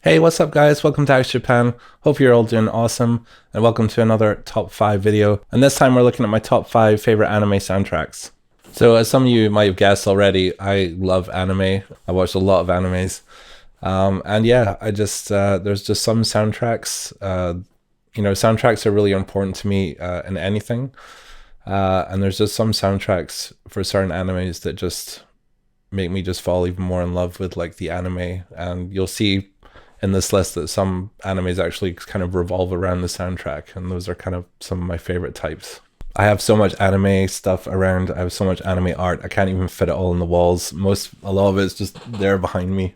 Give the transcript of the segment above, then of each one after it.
Hey, what's up guys? Welcome to Axe Japan. Hope you're all doing awesome and welcome to another top 5 video. And this time we're looking at my top 5 favorite anime soundtracks. So as some of you might have guessed already, I love anime. I watched a lot of animes. And yeah, there's just some soundtracks, soundtracks are really important to me in anything. And there's just some soundtracks for certain animes that just make me just fall even more in love with like the anime. And you'll see in this list that some animes actually kind of revolve around the soundtrack, and those are kind of some of my favorite types. I have so much anime stuff around. I have so much anime art. I can't even fit it all on the walls. A lot of it's just there behind me.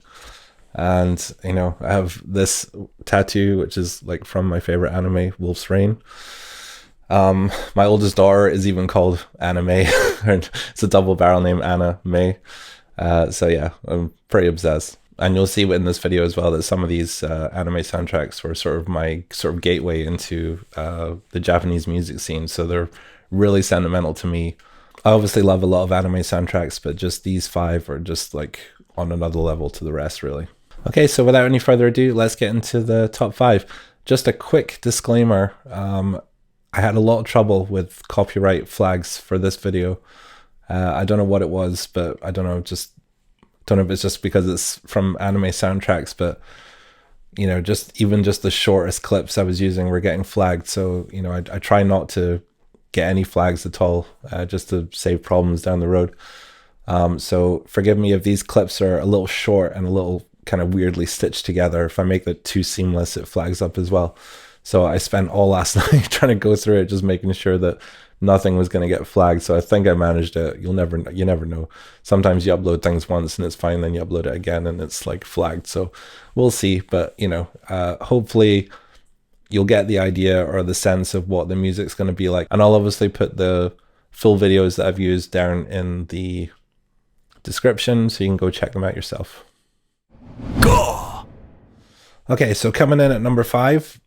And I have this tattoo, which is like from my favorite anime, Wolf's Rain. My oldest daughter is even called Anna May. It's a double barrel name, Anna May. So yeah, I'm pretty obsessed. And you'll see in this video as well that some of these anime soundtracks were sort of my gateway into the Japanese music scene. So they're really sentimental to me. I obviously love a lot of anime soundtracks, but just these 5 are just like on another level to the rest, really. Okay, so without any further ado, let's get into the top 5. Just a quick disclaimer. I had a lot of trouble with copyright flags for this video. I don't know what it was, but I don't know if it's just because it's from anime soundtracks, but just the shortest clips I was using were getting flagged. So I try not to get any flags at all, just to save problems down the road. So forgive me if these clips are a little short and a little kind of weirdly stitched together. If I make that too seamless, it flags up as well. So I spent all last night trying to go through it, just making sure that nothing was going to get flagged. So I think I managed it. You never know. Sometimes you upload things once and it's fine, then you upload it again and it's like flagged. So we'll see. But hopefully you'll get the idea or the sense of what the music's going to be like. And I'll obviously put the full videos that I've used down in the description so you can go check them out yourself. Okay, so coming in at number 5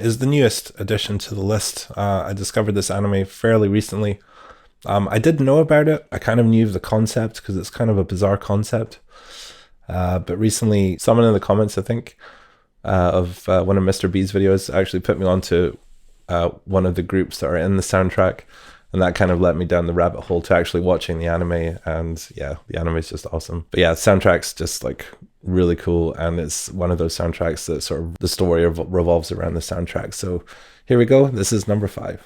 is the newest addition to the list. I discovered this anime fairly recently. I didn't know about it. I kind of knew the concept because it's kind of a bizarre concept. But recently, someone in the comments, I think, of one of Mr. B's videos actually put me onto one of the groups that are in the soundtrack. And that kind of let me down the rabbit hole to actually watching the anime. And yeah, the anime is just awesome. But yeah, the soundtrack's just like really cool. And it's one of those soundtracks that sort of the story revolves around the soundtrack. So here we go. This is number 5.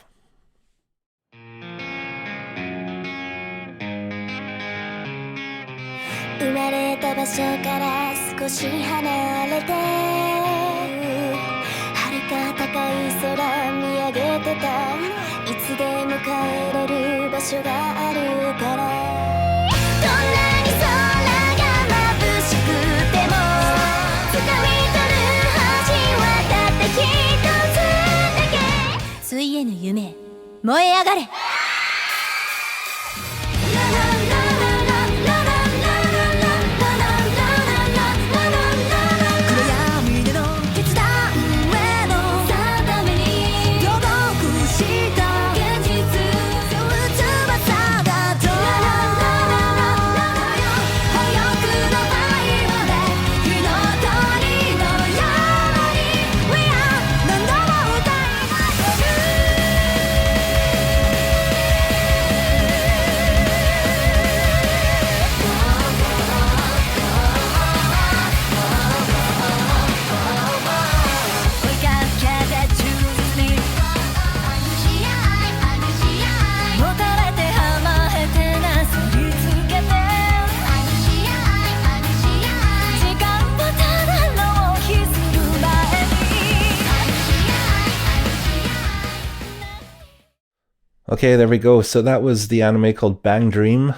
Okay, there we go. So that was the anime called Bang Dream,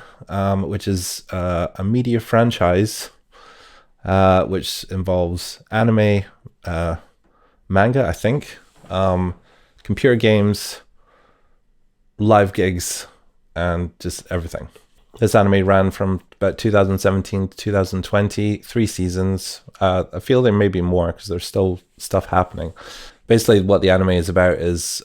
which is a media franchise which involves anime, manga, I think, computer games, live gigs, and just everything. This anime ran from about 2017 to 2020, 3 seasons. I feel there may be more because there's still stuff happening. Basically, what the anime is about is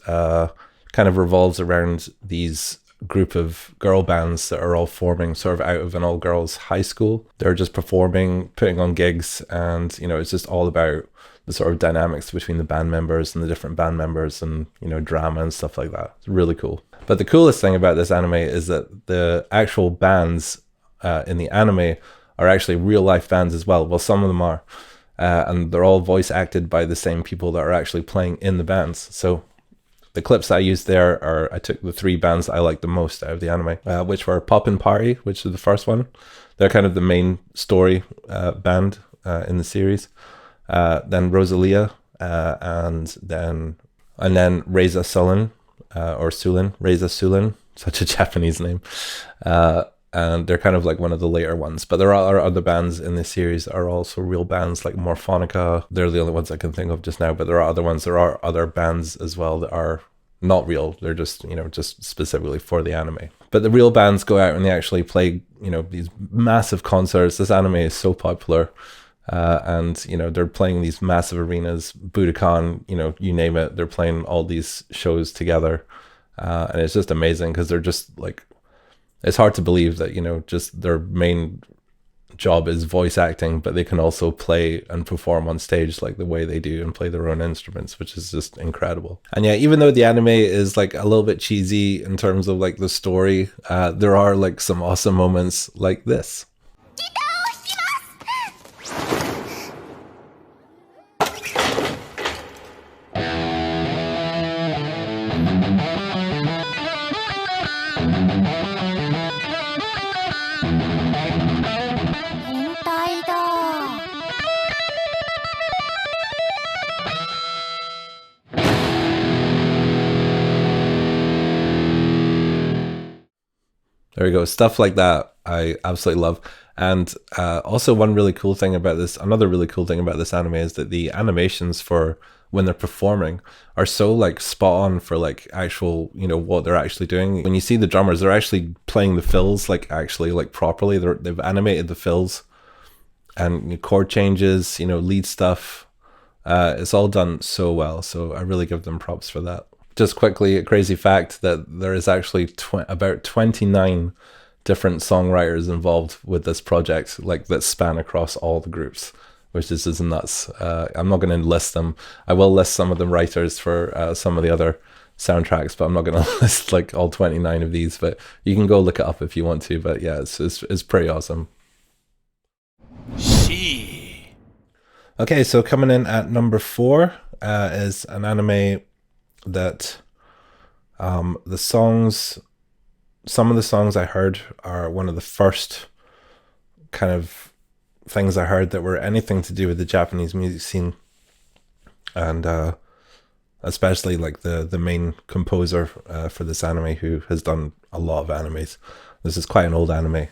kind of revolves around these group of girl bands that are all forming sort of out of an all-girls high school. They're just performing, putting on gigs, and it's just all about the sort of dynamics between the band members and the different band members, and drama and stuff like that. It's really cool. But the coolest thing about this anime is that the actual bands in the anime are actually real life bands as well. Well, some of them are, and they're all voice acted by the same people that are actually playing in the bands. So the clips I used there I took the 3 bands that I liked the most out of the anime, which were Poppin' Party, which is the first one. They're kind of the main story band in the series. Then Rosalia, and then Reza Sulin, or Sulin, Reza Sulin, such a Japanese name. And they're kind of like one of the later ones. But there are other bands in this series that are also real bands, like Morphonica. They're the only ones I can think of just now, but there are other ones. There are other bands as well that are not real. They're just, just specifically for the anime. But the real bands go out and they actually play, these massive concerts. This anime is so popular. And, they're playing these massive arenas, Budokan, you name it. They're playing all these shows together. And it's just amazing because they're just like, it's hard to believe that, just their main job is voice acting, but they can also play and perform on stage like the way they do and play their own instruments, which is just incredible. And yeah, even though the anime is like a little bit cheesy in terms of like the story, there are like some awesome moments like this. There we go. Stuff like that I absolutely love. And also another really cool thing about this anime is that the animations for when they're performing are so like spot on for like actual, what they're actually doing. When you see the drummers, they're actually playing the fills like actually like properly. They've animated the fills and chord changes, lead stuff. It's all done so well. So I really give them props for that. Just quickly, a crazy fact that there is actually about 29 different songwriters involved with this project, like that span across all the groups, which is nuts. I'm not going to list them. I will list some of the writers for some of the other soundtracks, but I'm not going to list like all 29 of these. But you can go look it up if you want to. But yeah, it's pretty awesome. Okay, so coming in at number 4 is an anime that some of the songs I heard are one of the first kind of things I heard that were anything to do with the Japanese music scene, and especially like the main composer for this anime, who has done a lot of animes. This is quite an old anime,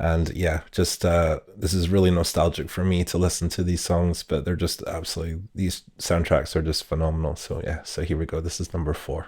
and yeah, just this is really nostalgic for me to listen to these songs, but they're just absolutely, these soundtracks are just phenomenal. So yeah, so here we go. This is number 4.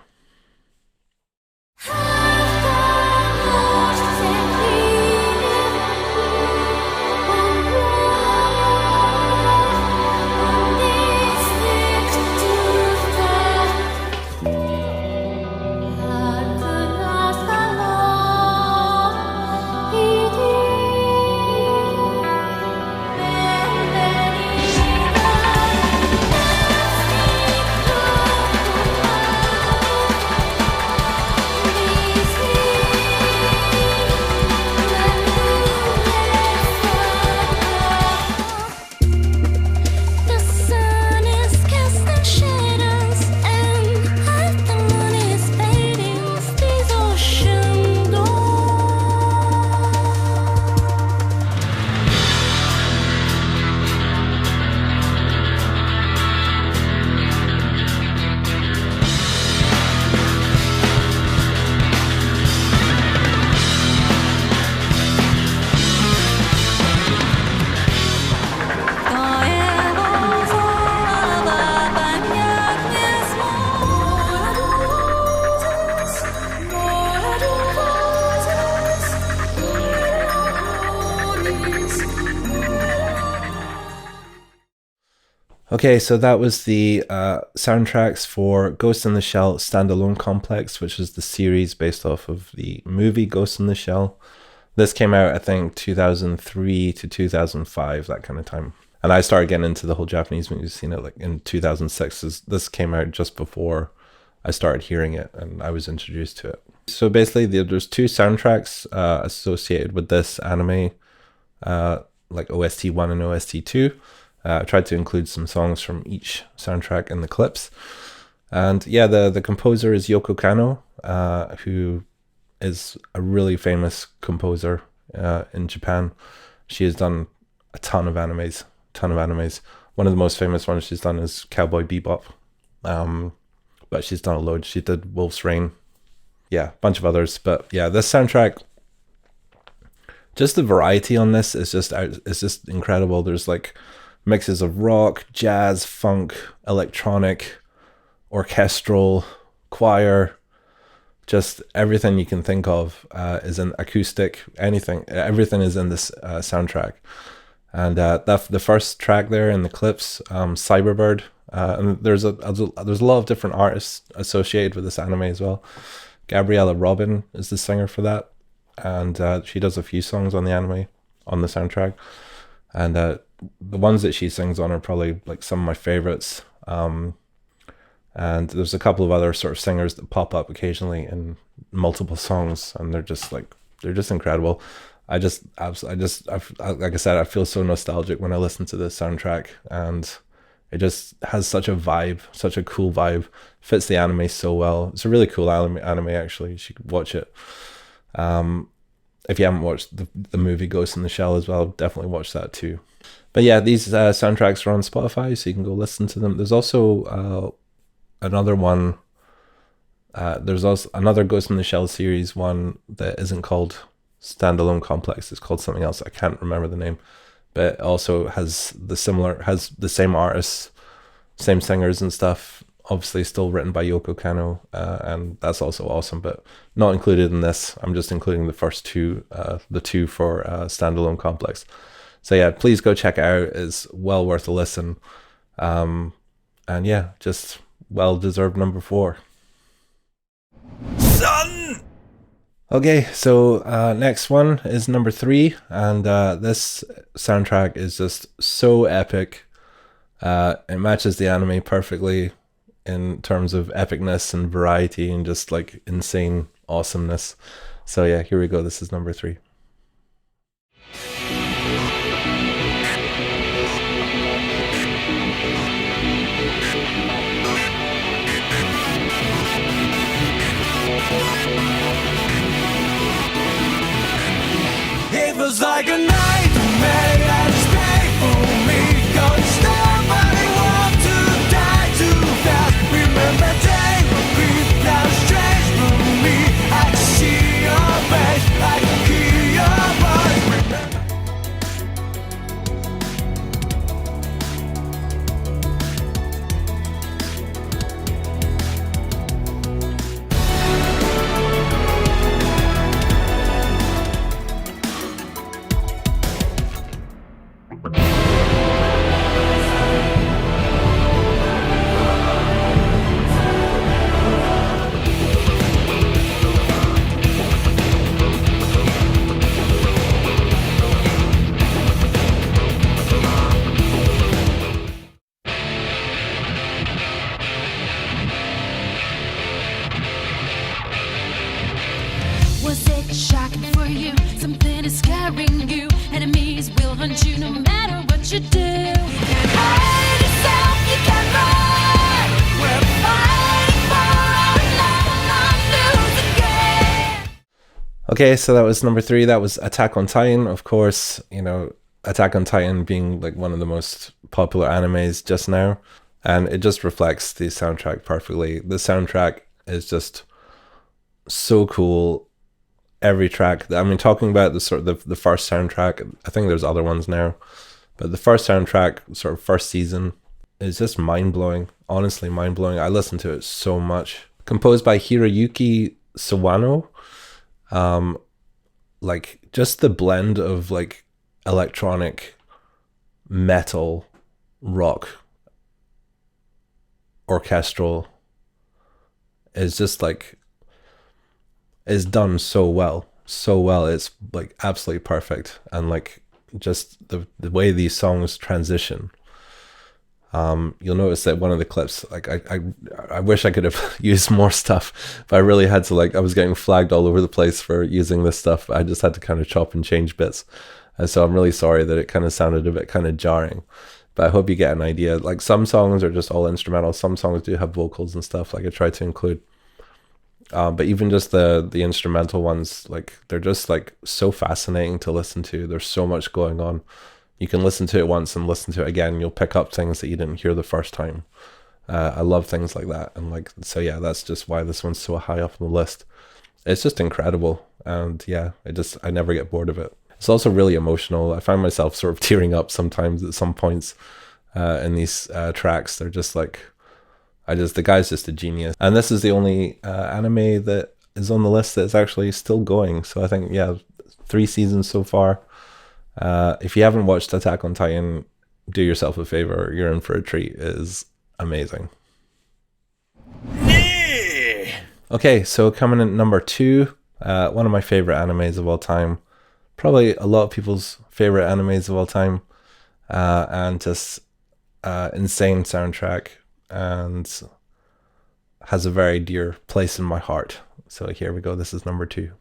Okay, so that was the soundtracks for Ghost in the Shell Standalone Complex, which is the series based off of the movie Ghost in the Shell. This came out, I think, 2003 to 2005, that kind of time. And I started getting into the whole Japanese music scene like in 2006. This came out just before I started hearing it and I was introduced to it. So basically, there's two soundtracks associated with this anime, like OST 1 and OST 2. I tried to include some songs from each soundtrack in the clips. And yeah, the composer is Yoko Kanno, who is a really famous composer in Japan. She has done a ton of animes. One of the most famous ones she's done is Cowboy Bebop. But she's done a load. She did Wolf's Rain. Yeah, a bunch of others. But yeah, this soundtrack, just the variety on this is just incredible. There's like mixes of rock, jazz, funk, electronic, orchestral, choir, just everything you can think of is in acoustic. Everything is in this soundtrack. And the first track there in the clips, Cyberbird, and there's a lot of different artists associated with this anime as well. Gabriella Robin is the singer for that, and she does a few songs on the anime on the soundtrack. And the ones that she sings on are probably like some of my favorites. And there's a couple of other sort of singers that pop up occasionally in multiple songs, and they're just incredible. Like I said, I feel so nostalgic when I listen to this soundtrack, and it just has such a vibe, such a cool vibe. Fits the anime so well. It's a really cool anime actually. You should watch it. If you haven't watched the movie Ghost in the Shell as well, definitely watch that too. But yeah, these soundtracks are on Spotify, so you can go listen to them. There's also another one. There's also another Ghost in the Shell series one that isn't called Standalone Complex. It's called something else. I can't remember the name, but it also has the same artists, same singers and stuff. Obviously still written by Yoko Kanno, and that's also awesome, but not included in this. I'm just including the first two, the two for Standalone Complex. So yeah, please go check it out. It's well worth a listen. And yeah, just well-deserved number 4. Son! Okay, so next one is number 3, and this soundtrack is just so epic. It matches the anime perfectly in terms of epicness and variety and just like insane awesomeness. So yeah, here we go. This is number 3. It was like a nightmare and stay for me. Cause nobody wants to die too fast. Remember day will be now strange for me. I can see your face, I can hear your voice. Was it shocking for you? Something is scaring you. Enemies will hunt you no matter what you do. You can't hide yourself, you can't run. We're fighting for our life, not lose again. Okay, so that was number 3. That was Attack on Titan. Of course, you know, Attack on Titan being like one of the most popular animes just now, and it just reflects the soundtrack perfectly. The soundtrack is just so cool. Every track, I mean, talking about the first soundtrack, I think there's other ones now, but the first soundtrack, sort of first season, is just mind-blowing. Honestly, mind-blowing. I listen to it so much. Composed by Hiroyuki Sawano. Like just the blend of like electronic, metal, rock, orchestral is just like, is done so well. It's like absolutely perfect. And like just the way these songs transition. You'll notice that one of the clips, like I wish I could have used more stuff, but I really had to, like, I was getting flagged all over the place for using this stuff. I just had to kind of chop and change bits. And so I'm really sorry that it kind of sounded a bit kind of jarring, but I hope you get an idea. Like some songs are just all instrumental. Some songs do have vocals and stuff, like I tried to include. But even just the instrumental ones, like they're just like so fascinating to listen to. There's so much going on. You can listen to it once and listen to it again. You'll pick up things that you didn't hear the first time. I love things like that. And like, so yeah, that's just why this one's so high up on the list. It's just incredible. And yeah, I never get bored of it. It's also really emotional. I find myself sort of tearing up sometimes at some points in these tracks. They're just like, the guy's just a genius. And this is the only anime that is on the list that's actually still going. So I think, yeah, 3 seasons so far. If you haven't watched Attack on Titan, do yourself a favor. You're in for a treat. It is amazing. Yeah. Okay, so coming in number 2, one of my favorite animes of all time. Probably a lot of people's favorite animes of all time. And just insane soundtrack, and has a very dear place in my heart. So here we go. This is number 2.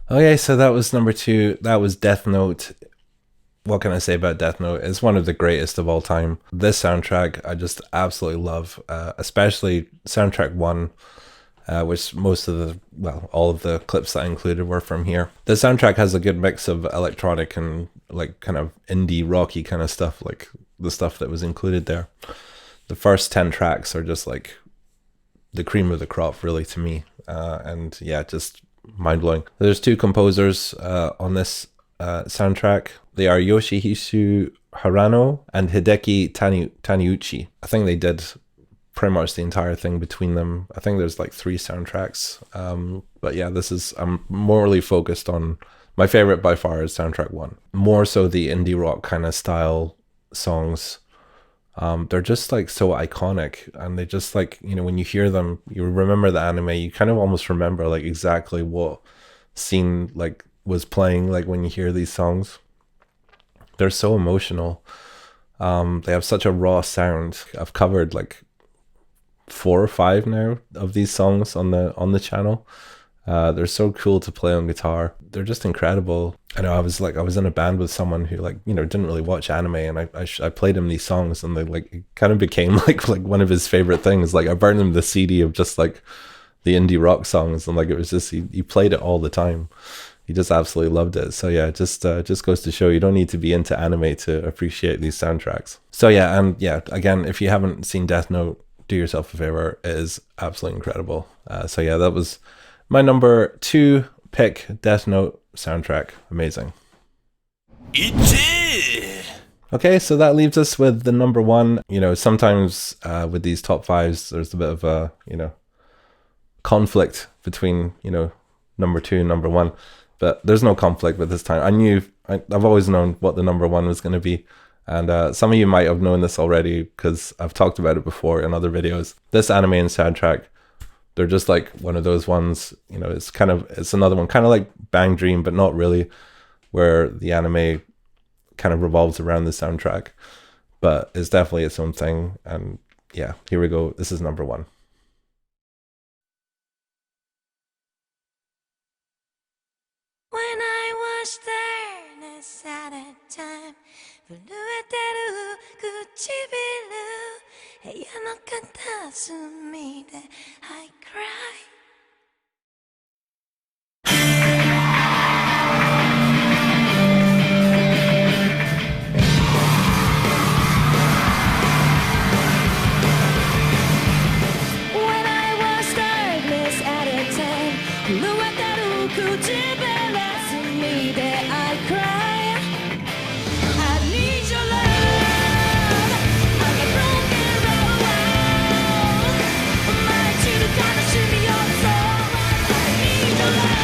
Okay, so that was number 2. That was Death Note. What can I say about Death Note? It's one of the greatest of all time. This soundtrack I just absolutely love, especially soundtrack 1, which all of the clips that I included were from here. The soundtrack has a good mix of electronic and like kind of indie rocky kind of stuff, like the stuff that was included there. The first 10 tracks are just like the cream of the crop, really, to me. And yeah, just mind-blowing. There's 2 composers on this soundtrack. They are Yoshihisa Harano and Hideki Taniguchi. I think they did pretty much the entire thing between them. I think there's like 3 soundtracks. But yeah, I'm morally focused on, my favorite by far is soundtrack 1. More so the indie rock kind of style songs. They're just like so iconic, and they just like, you know, when you hear them, you remember the anime, you kind of almost remember like exactly what scene like was playing, like when you hear these songs. They're so emotional. They have such a raw sound. I've covered like 4 or 5 now of these songs on the channel. They're so cool to play on guitar. They're just incredible. I know I was in a band with someone who, like, you know, didn't really watch anime, and I played him these songs, and they like, it kind of became like one of his favorite things. Like I burned him the CD of just like the indie rock songs, and like it was just he played it all the time. He just absolutely loved it. So yeah, it just goes to show you don't need to be into anime to appreciate these soundtracks. So yeah, and yeah, again, if you haven't seen Death Note, do yourself a favor. It is absolutely incredible. So yeah, that was my number 2 pick, Death Note soundtrack. Amazing. Okay, so that leaves us with the number 1. You know, sometimes with these top 5s, there's a bit of a, you know, conflict between, you know, number 2 and number 1. But there's no conflict with this time. I've always known what the number 1 was going to be. And some of you might have known this already because I've talked about it before in other videos. This anime and soundtrack they're just like one of those ones, you know, it's another one, kind of like Bang Dream, but not really, where the anime kind of revolves around the soundtrack, but it's definitely its own thing. And yeah, here we go. This is number one. When I was there, this at a time 震えてる唇部屋の片隅で I cry When I was darkness at a time 震えてる唇隅で I cry I need your love I'm a broken road 舞い散る悲しみを So I need your love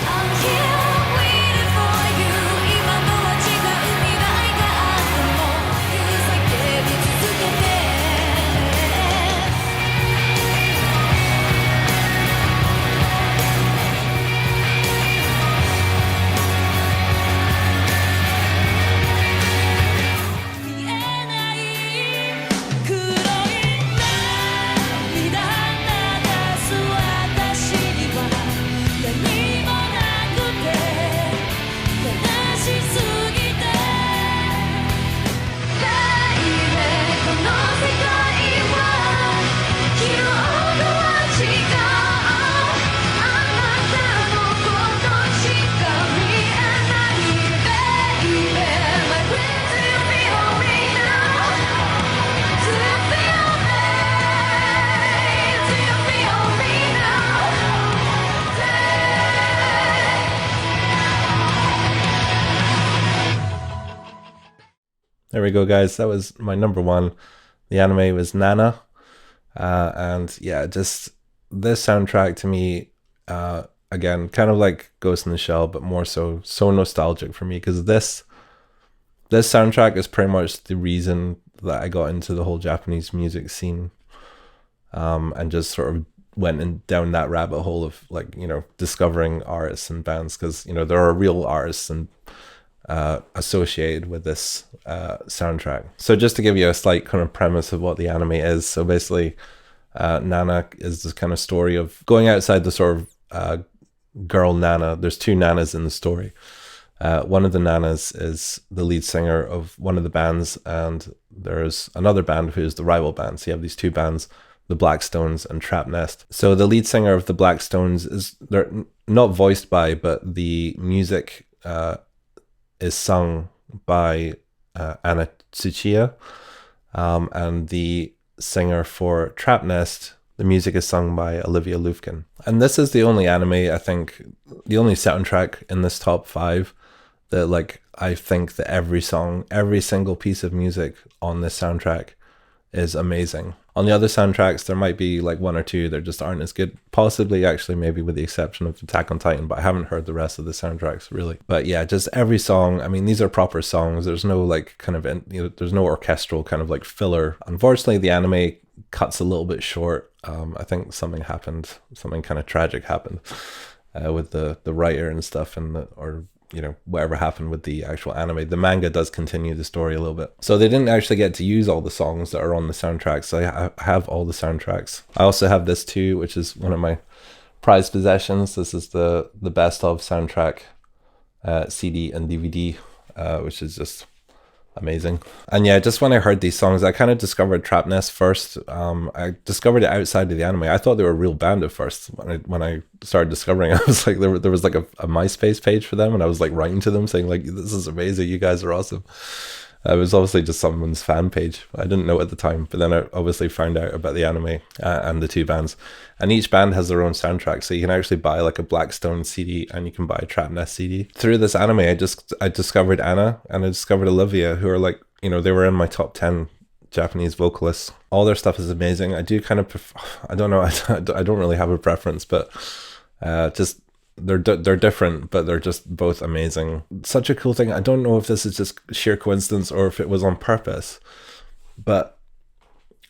I'm here waiting for you 今とは違う未来があっても叫び続けて見えない黒い涙流す私には何もなくて悲しすぎて Baby この世界は昨日とは違うあなたのことしか見えない Baby My friends you feel me now Do you feel me? Do you feel me now? There we go, guys. That was my number one. The anime was Nana. And yeah, just this soundtrack to me, again, kind of like Ghost in the Shell, but more so nostalgic for me, because this soundtrack is pretty much the reason that I got into the whole Japanese music scene, and just sort of went down that rabbit hole of, like, you know, discovering artists and bands, because, you know, there are real artists and associated with this soundtrack. So just to give you a slight kind of premise of what the anime is, so basically Nana is this kind of story of going outside the sort of girl Nana. There's two Nanas in the story. One of the Nanas is the lead singer of one of the bands, and there's another band who's the rival band. So you have these two bands, the Black Stones and Trap Nest. So the lead singer of the Black Stones they're not voiced by, but the music is sung by Anna Tsuchiya, and the singer for Trap Nest, the music is sung by Olivia Lufkin. And this is the only anime, I think, the only soundtrack in this top 5 that, like, I think that every song, every single piece of music on this soundtrack is amazing. On the other soundtracks, there might be like one or two that just aren't as good. Possibly, actually, maybe with the exception of Attack on Titan, but I haven't heard the rest of the soundtracks really. But yeah, just every song. I mean, these are proper songs. There's no like kind of, you know, there's no orchestral kind of like filler. Unfortunately, the anime cuts a little bit short. I think something happened, something kind of tragic happened with the writer and stuff, and or you know, whatever happened with the actual anime. The manga does continue the story a little bit. So they didn't actually get to use all the songs that are on the soundtracks. So I have all the soundtracks. I also have this too, which is one of my prized possessions. This is the best of soundtrack CD and DVD, which is just amazing. And yeah, just when I heard these songs, I kind of discovered Trap Nest first. I discovered it outside of the anime. I thought they were a real band at first. When I started discovering it, I was like, there was like a MySpace page for them, and I was like writing to them saying like, this is amazing, you guys are awesome. It was obviously just someone's fan page. I didn't know at the time, but then I obviously found out about the anime and the two bands. And each band has their own soundtrack, so you can actually buy like a Black Stone CD and you can buy a Trap Nest CD. Through this anime, I discovered Anna and I discovered Olivia, who are like, you know, they were in my top 10 Japanese vocalists. All their stuff is amazing. I do kind of, I don't know, I don't really have a preference, but just they're different, but they're just both amazing. Such a cool thing. I don't know if this is just sheer coincidence or if it was on purpose, but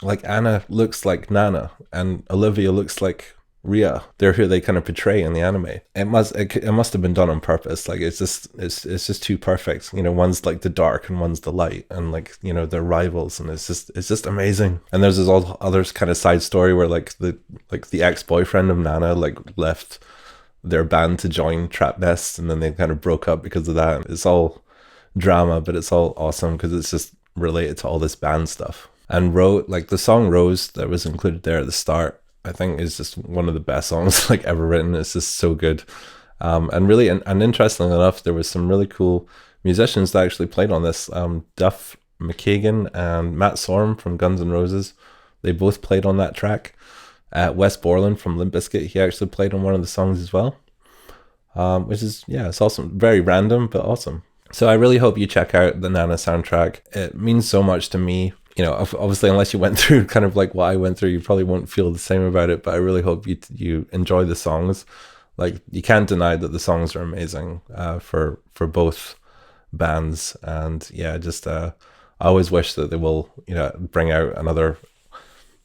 like Anna looks like Nana and Olivia looks like Ria. They're who they kind of portray in the anime. It must have been done on purpose. Like it's just too perfect. You know, one's like the dark and one's the light, and like, you know, they're rivals, and it's just amazing. And there's this other kind of side story where like the ex-boyfriend of Nana like left their band to join Trap Nest, and then they kind of broke up because of that. It's all drama, but it's all awesome because it's just related to all this band stuff. And like the song Rose that was included there at the start, I think is just one of the best songs like ever written. It's just so good. And really, and interestingly enough, there was some really cool musicians that actually played on this. Duff McKagan and Matt Sorum from Guns N' Roses, they both played on that track. Wes Borland from Limp Bizkit, he actually played on one of the songs as well. Which is, yeah, it's awesome. Very random, but awesome. So I really hope you check out the Nana soundtrack. It means so much to me. You know, obviously, unless you went through kind of like what I went through, you probably won't feel the same about it. But I really hope you enjoy the songs. Like, you can't deny that the songs are amazing for both bands. And yeah, just I always wish that they will, you know, bring out another,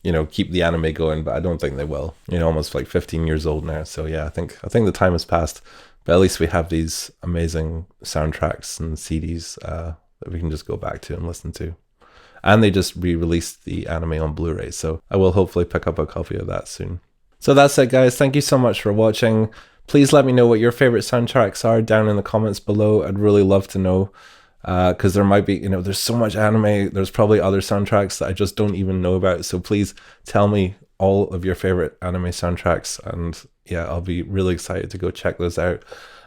you know, keep the anime going. But I don't think they will. You know, almost like 15 years old now. So yeah, I think the time has passed. But at least we have these amazing soundtracks and CDs that we can just go back to and listen to. And they just re-released the anime on Blu-ray, so I will hopefully pick up a copy of that soon. So that's it, guys. Thank you so much for watching. Please let me know what your favorite soundtracks are down in the comments below. I'd really love to know, because there might be, you know, there's so much anime. There's probably other soundtracks that I just don't even know about. So please tell me all of your favorite anime soundtracks, and yeah, I'll be really excited to go check those out.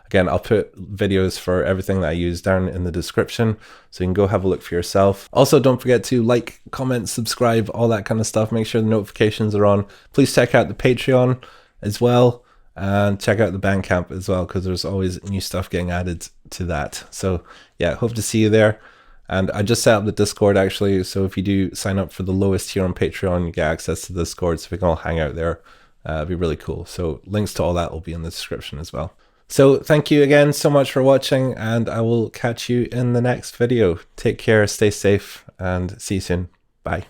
Again, I'll put videos for everything that I use down in the description, so you can go have a look for yourself. Also, don't forget to like, comment, subscribe, all that kind of stuff. Make sure the notifications are on. Please check out the Patreon as well, and check out the Bandcamp as well, because there's always new stuff getting added to that. So yeah, hope to see you there. And I just set up the Discord actually, so if you do sign up for the lowest tier on Patreon, you get access to the Discord, so we can all hang out there. It'd be really cool. So links to all that will be in the description as well. So thank you again so much for watching, and I will catch you in the next video. Take care, stay safe, and see you soon. Bye.